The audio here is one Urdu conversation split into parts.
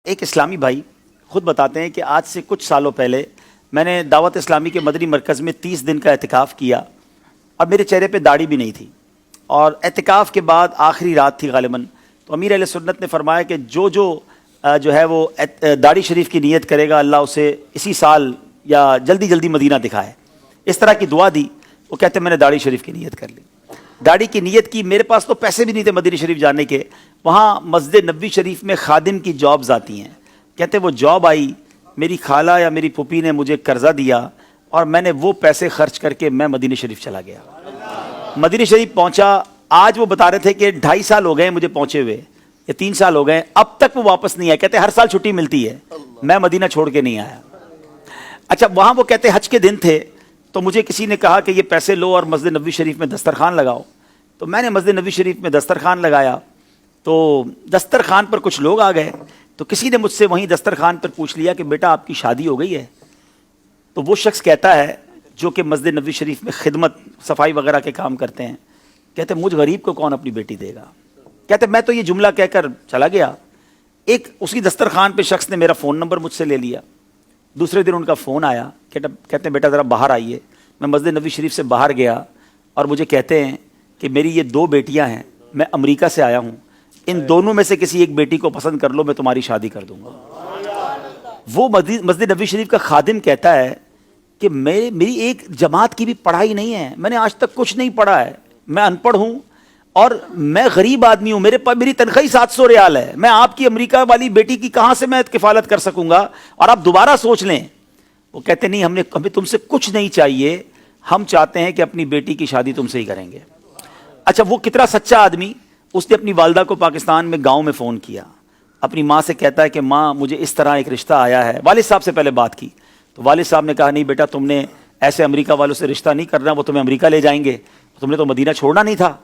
ایک اسلامی بھائی خود بتاتے ہیں کہ آج سے کچھ سالوں پہلے میں نے دعوت اسلامی کے مدنی مرکز میں 30 دن کا اعتکاف کیا اور میرے چہرے پہ داڑھی بھی نہیں تھی، اور اعتکاف کے بعد آخری رات تھی غالباً، تو امیر اہل سنت نے فرمایا کہ جو ہے وہ داڑھی شریف کی نیت کرے گا اللہ اسے اسی سال یا جلدی جلدی مدینہ دکھائے، اس طرح کی دعا دی۔ وہ کہتے ہیں میں نے داڑھی شریف کی نیت کر لی، داڑھی کی نیت کی، میرے پاس تو پیسے بھی نہیں تھے مدینہ شریف جانے کے، وہاں مسجد نبوی شریف میں خادم کی جابز آتی ہیں، کہتے وہ جاب آئی، میری خالہ یا میری پھوپھی نے مجھے قرضہ دیا اور میں نے وہ پیسے خرچ کر کے میں مدینہ شریف چلا گیا۔ مدینہ شریف پہنچا، آج وہ بتا رہے تھے کہ 2.5 سال ہو گئے مجھے پہنچے ہوئے یا 3 سال ہو گئے، اب تک وہ واپس نہیں آئے، کہتے ہر سال چھٹی ملتی ہے، میں مدینہ چھوڑ کے نہیں آیا۔ اچھا وہاں وہ کہتے حج کے دن تھے، تو مجھے کسی نے کہا کہ یہ پیسے لو اور مسجد نبوی شریف میں دسترخوان لگاؤ، تو میں نے مسجد نبوی شریف میں دسترخوان لگایا، تو دسترخوان پر کچھ لوگ آ گئے، تو کسی نے مجھ سے وہیں دسترخوان پر پوچھ لیا کہ بیٹا آپ کی شادی ہو گئی ہے؟ تو وہ شخص کہتا ہے جو کہ مسجد نبوی شریف میں خدمت صفائی وغیرہ کے کام کرتے ہیں، کہتے مجھ غریب کو کون اپنی بیٹی دے گا؟ کہتے میں تو یہ جملہ کہہ کر چلا گیا، ایک اسی دسترخوان پہ شخص نے میرا فون نمبر مجھ سے لے لیا، دوسرے دن ان کا فون آیا، کہتے ہیں بیٹا ذرا باہر آئیے۔ میں مسجد نبوی شریف سے باہر گیا اور مجھے کہتے ہیں کہ میری یہ 2 بیٹیاں ہیں، میں امریکہ سے آیا ہوں، ان دونوں میں سے کسی ایک بیٹی کو پسند کر لو، میں تمہاری شادی کر دوں گا۔ وہ مسجد نبوی شریف کا خادم کہتا ہے کہ میری ایک جماعت کی بھی پڑھائی نہیں ہے، میں نے آج تک کچھ نہیں پڑھا ہے، میں ان پڑھ ہوں اور میں غریب آدمی ہوں، میری تنخواہ 700 ریال ہے، میں آپ کی امریکہ والی بیٹی کی کہاں سے میں کفالت کر سکوں گا، اور آپ دوبارہ سوچ لیں۔ وہ کہتے نہیں ہمیں تم سے کچھ نہیں چاہیے، ہم چاہتے ہیں کہ اپنی بیٹی کی شادی تم سے ہی کریں گے۔ اچھا وہ کتنا سچا آدمی، اس نے اپنی والدہ کو پاکستان میں گاؤں میں فون کیا، اپنی ماں سے کہتا ہے کہ ماں مجھے اس طرح ایک رشتہ آیا ہے، والد صاحب سے پہلے بات کی، تو والد صاحب نے کہا نہیں بیٹا تم نے ایسے امریکہ والوں سے رشتہ نہیں کرنا، وہ تمہیں امریکہ لے جائیں گے، تم نے تو مدینہ چھوڑنا نہیں تھا۔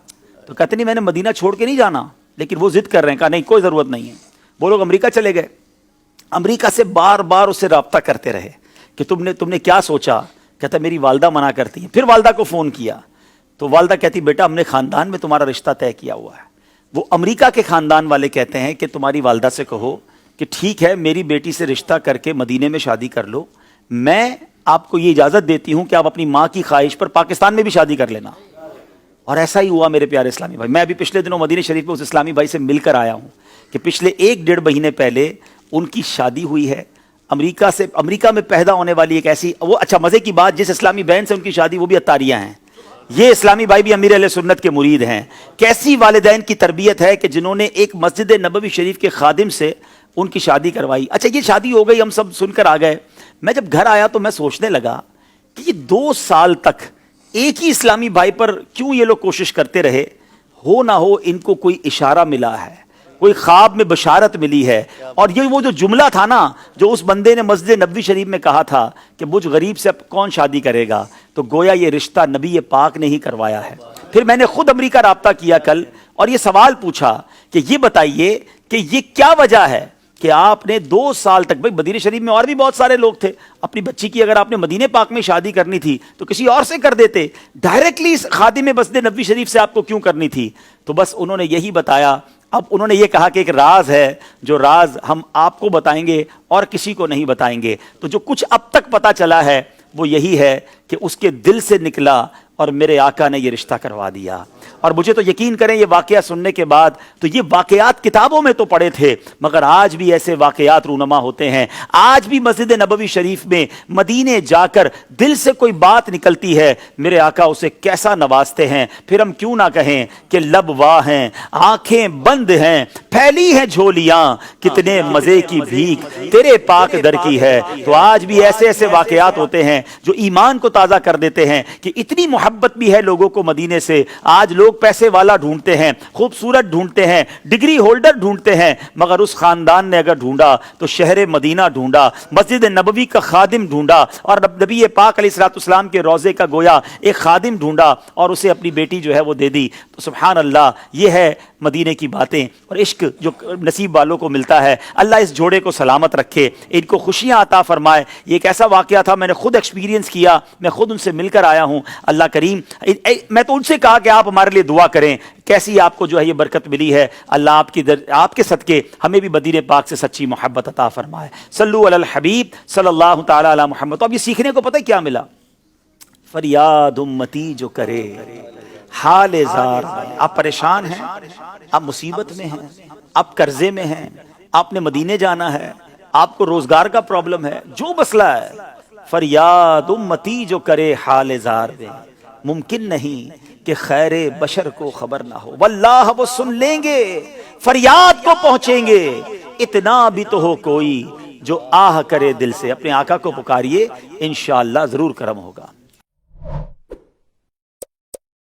تو کہتے نہیں میں نے مدینہ چھوڑ کے نہیں جانا، لیکن وہ ضد کر رہے ہیں، کہا نہیں کوئی ضرورت نہیں ہے۔ وہ لوگ امریکہ چلے گئے، امریکہ سے بار بار اس سے رابطہ کرتے رہے کہ تم نے کیا سوچا؟ کہتا میری والدہ منع کرتی ہیں، پھر والدہ کو فون کیا تو والدہ کہتی بیٹا ہم نے خاندان میں تمہارا رشتہ طے کیا ہوا ہے۔ وہ امریکہ کے خاندان والے کہتے ہیں کہ تمہاری والدہ سے کہو کہ ٹھیک ہے میری بیٹی سے رشتہ کر کے مدینے میں شادی کر لو، میں آپ کو یہ اجازت دیتی ہوں کہ آپ اپنی ماں کی خواہش پر پاکستان میں بھی شادی کر لینا۔ اور ایسا ہی ہوا میرے پیارے اسلامی بھائی، میں ابھی پچھلے دنوں مدینہ شریف میں اس اسلامی بھائی سے مل کر آیا ہوں کہ پچھلے 1-1.5 مہینے پہلے ان کی شادی ہوئی ہے، امریکہ میں پیدا ہونے والی ایک ایسی، وہ اچھا مزے کی بات، جس اسلامی بہن سے ان کی شادی وہ بھی عطاریہ ہیں، یہ اسلامی بھائی بھی امیر اہل سنت کے مرید ہیں۔ کیسی والدین کی تربیت ہے کہ جنہوں نے ایک مسجد نبوی شریف کے خادم سے ان کی شادی کروائی۔ اچھا یہ شادی ہو گئی، ہم سب سن کر آ گئے، میں جب گھر آیا تو میں سوچنے لگا کہ یہ 2 سال تک ایک ہی اسلامی بھائی پر کیوں یہ لوگ کوشش کرتے رہے؟ ہو نہ ہو ان کو کوئی اشارہ ملا ہے، کوئی خواب میں بشارت ملی ہے، اور یہ وہ جو جملہ تھا نا جو اس بندے نے مسجد نبوی شریف میں کہا تھا کہ مجھ غریب سے اب کون شادی کرے گا، تو گویا یہ رشتہ نبی پاک نے ہی کروایا ہے۔ پھر میں نے خود امریکہ رابطہ کیا کل اور یہ سوال پوچھا کہ یہ بتائیے کہ یہ کیا وجہ ہے کہ آپ نے 2 سال تک، بھائی مدینہ شریف میں اور بھی بہت سارے لوگ تھے، اپنی بچی کی اگر آپ نے مدینہ پاک میں شادی کرنی تھی تو کسی اور سے کر دیتے، ڈائریکٹلی خادم مسجد نبوی شریف سے آپ کو کیوں کرنی تھی؟ تو بس انہوں نے یہی بتایا، اب انہوں نے یہ کہا کہ ایک راز ہے، جو راز ہم آپ کو بتائیں گے اور کسی کو نہیں بتائیں گے۔ تو جو کچھ اب تک پتہ چلا ہے وہ یہی ہے کہ اس کے دل سے نکلا اور میرے آقا نے یہ رشتہ کروا دیا۔ اور مجھے تو یقین کریں یہ واقعہ سننے کے بعد، تو یہ واقعات کتابوں میں تو پڑھے تھے مگر آج بھی ایسے واقعات رونما ہوتے ہیں، آج بھی مسجد نبوی شریف میں مدینے جا کر دل سے کوئی بات نکلتی ہے، میرے آقا اسے کیسا نوازتے ہیں۔ پھر ہم کیوں نہ کہیں کہ لب واہ ہیں، آنکھیں بند ہیں، پھیلی ہیں جھولیاں، کتنے مزے کی بھیک تیرے پاک در کی ہے۔ تو آج بھی ایسے ایسے واقعات ہوتے ہیں جو ایمان کو تازہ کر دیتے ہیں کہ اتنی محبت بھی ہے لوگوں کو مدینے سے۔ آج لوگ پیسے والا ڈھونڈتے ہیں، خوبصورت ڈھونڈتے ہیں، ڈگری ہولڈر ڈھونڈتے ہیں، مگر اس خاندان نے اگر ڈھونڈا تو شہر مدینہ ڈھونڈا، مسجد نبوی کا خادم ڈھونڈا، اور نبی پاک علیہ الصلوۃ والسلام کے روضے کا گویا ایک خادم ڈھونڈا اور اسے اپنی بیٹی جو ہے وہ دے دی۔ تو سبحان اللہ، یہ ہے مدینے کی باتیں اور عشق جو نصیب والوں کو ملتا ہے۔ اللہ اس جوڑے کو سلامت رکھے، ان کو خوشیاں عطا فرمائے۔ یہ ایک ایسا واقعہ تھا، میں نے خود ایکسپیرینس کیا، میں خود ان سے مل کر آیا ہوں۔ اللہ کریم میں تو ان سے کہا کہ آپ ہمارے لیے دعا کریں، کیسی آپ کو جو ہے یہ برکت ملی ہے، اللہ آپ کے صدقے ہمیں بھی مدینے پاک سے سچی محبت عطا فرمائے۔ صلو علی الحبیب صلی اللہ تعالی علی محمد۔ تو اب یہ سیکھنے کو پتہ کیا ملا؟ فریاد امتی جو کرے حال زار میں۔ آپ پریشان ہیں، آپ مصیبت میں ہیں، آپ قرضے میں ہیں، آپ نے مدینے جانا ہے، آپ کو روزگار کا پرابلم ہے، جو مسئلہ ہے، فریاد امتی جو کرے حال زار میں، ممکن نہیں کہ خیر بشر کو خبر نہ ہو، واللہ وہ سن لیں گے، فریاد کو پہنچیں گے۔ اتنا بھی تو ہو کوئی جو آہ کرے دل سے، اپنے آقا کو پکاریے، انشاءاللہ ضرور کرم ہوگا۔